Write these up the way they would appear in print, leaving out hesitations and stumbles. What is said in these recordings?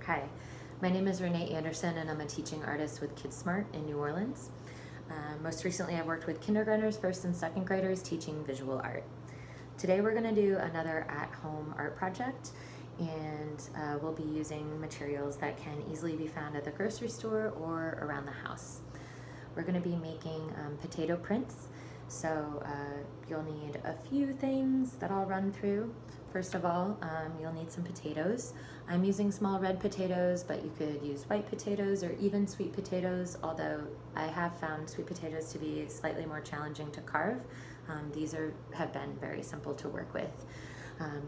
Hi, my name is Renee Anderson and I'm a teaching artist with KidSmart in New Orleans. Most recently I've worked with kindergartners, first and second graders teaching visual art. Today we're going to do another at-home art project, and we'll be using materials that can easily be found at the grocery store or around the house. We're going to be making potato prints, so you'll need a few things that I'll run through. First of all, you'll need some potatoes. I'm using small red potatoes, but you could use white potatoes or even sweet potatoes, although I have found sweet potatoes to be slightly more challenging to carve. These have been very simple to work with.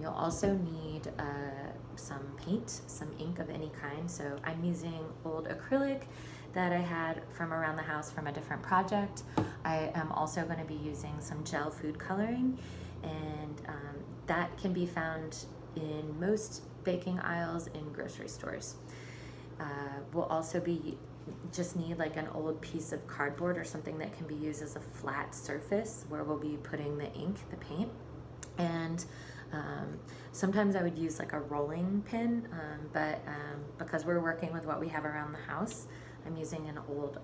You'll also need some paint, some ink of any kind. So I'm using old acrylic that I had from around the house from a different project. I am also going to be using some gel food coloring, and that can be found in most baking aisles in grocery stores. We'll also just need like an old piece of cardboard or something that can be used as a flat surface where we'll be putting the ink, the paint. And sometimes I would use like a rolling pin, but because we're working with what we have around the house, I'm using an old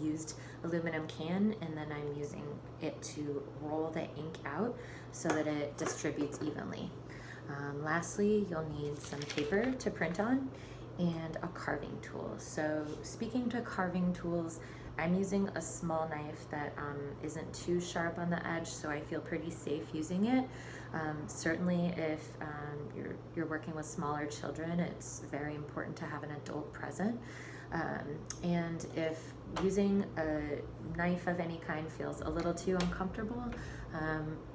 used aluminum can, and then I'm using it to roll the ink out so that it distributes evenly. Lastly, you'll need some paper to print on and a carving tool. So speaking to carving tools, I'm using a small knife that isn't too sharp on the edge, so I feel pretty safe using it. Certainly if you're working with smaller children, it's very important to have an adult present. And if using a knife of any kind feels a little too uncomfortable,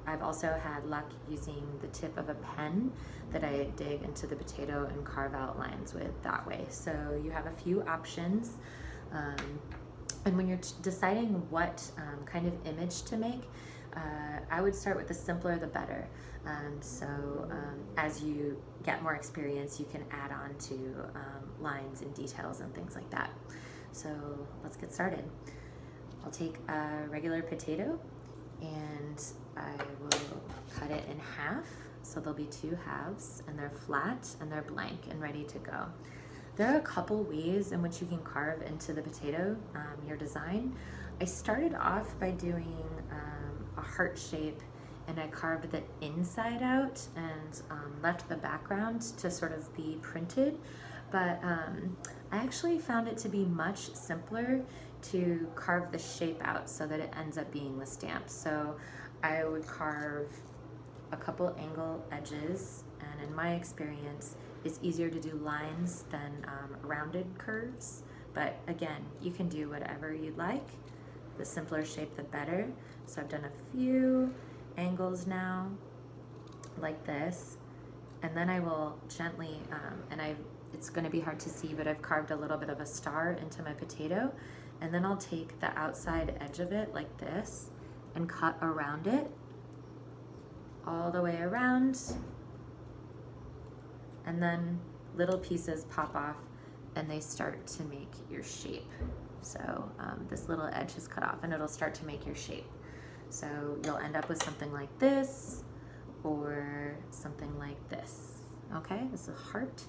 I've also had luck using the tip of a pen that I dig into the potato and carve out lines with that way. So you have a few options. And when you're deciding what kind of image to make, I would start with the simpler the better. As you get more experience, you can add on to lines and details and things like that. So let's get started. I'll take a regular potato and I will cut it in half. So there'll be two halves, and they're flat and they're blank and ready to go. There are a couple ways in which you can carve into the potato your design. I started off by doing a heart shape, and I carved the inside out and left the background to sort of be printed. But I actually found it to be much simpler to carve the shape out so that it ends up being the stamp. So I would carve a couple angle edges, and in my experience, it's easier to do lines than rounded curves. But again, you can do whatever you'd like. The simpler shape, the better. So I've done a few angles now, like this, and then I will gently, it's going to be hard to see, but I've carved a little bit of a star into my potato, and then I'll take the outside edge of it like this and cut around it all the way around, and then little pieces pop off and they start to make your shape. So this little edge is cut off and it'll start to make your shape. So you'll end up with something like this or something like this. Okay, this is a heart.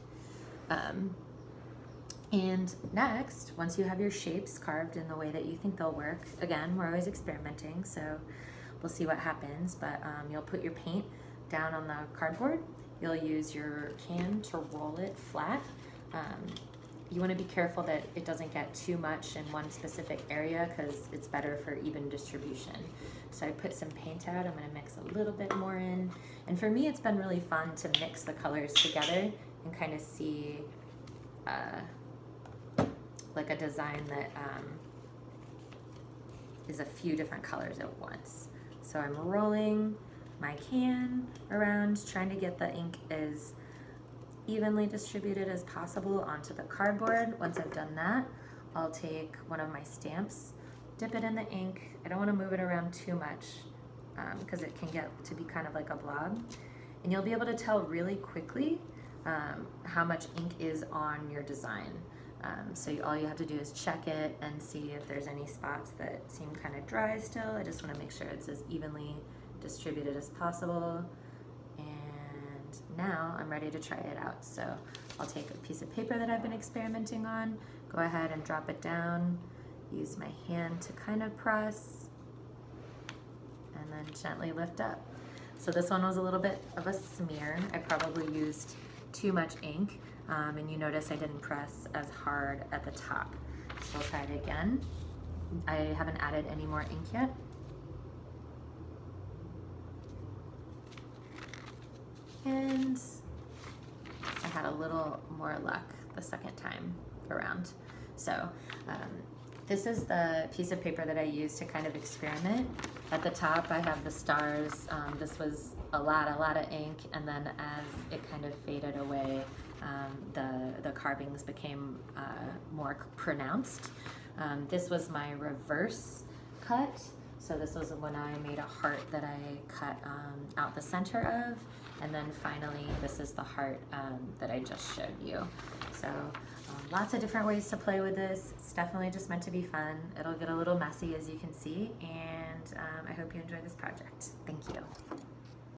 And next, once you have your shapes carved in the way that you think they'll work, again, we're always experimenting, so we'll see what happens, but you'll put your paint down on the cardboard. You'll use your can to roll it flat. You want to be careful that it doesn't get too much in one specific area because it's better for even distribution. So I put some paint out. I'm going to mix a little bit more in. And for me, it's been really fun to mix the colors together and kind of see like a design that is a few different colors at once. So I'm rolling my can around, trying to get the ink as evenly distributed as possible onto the cardboard. Once I've done that, I'll take one of my stamps, dip it in the ink. I don't want to move it around too much because it can get to be kind of like a blob. And you'll be able to tell really quickly how much ink is on your design. So all you have to do is check it and see if there's any spots that seem kind of dry still. I just want to make sure it's as evenly distributed as possible. And now I'm ready to try it out. So I'll take a piece of paper that I've been experimenting on, go ahead and drop it down, use my hand to kind of press, and then gently lift up. So this one was a little bit of a smear. I probably used too much ink, and you notice I didn't press as hard at the top. So I'll try it again. I haven't added any more ink yet. And I had a little more luck the second time around. So this is the piece of paper that I used to kind of experiment. At the top I have the stars. This was a lot of ink, and then as it kind of faded away, the carvings became more pronounced. This was my reverse cut. So this was when I made a heart that I cut out the center of, and then finally this is the heart that I just showed you. So lots of different ways to play with this. It's definitely just meant to be fun. It'll get a little messy, as you can see, and I hope you enjoy this project. Thank you.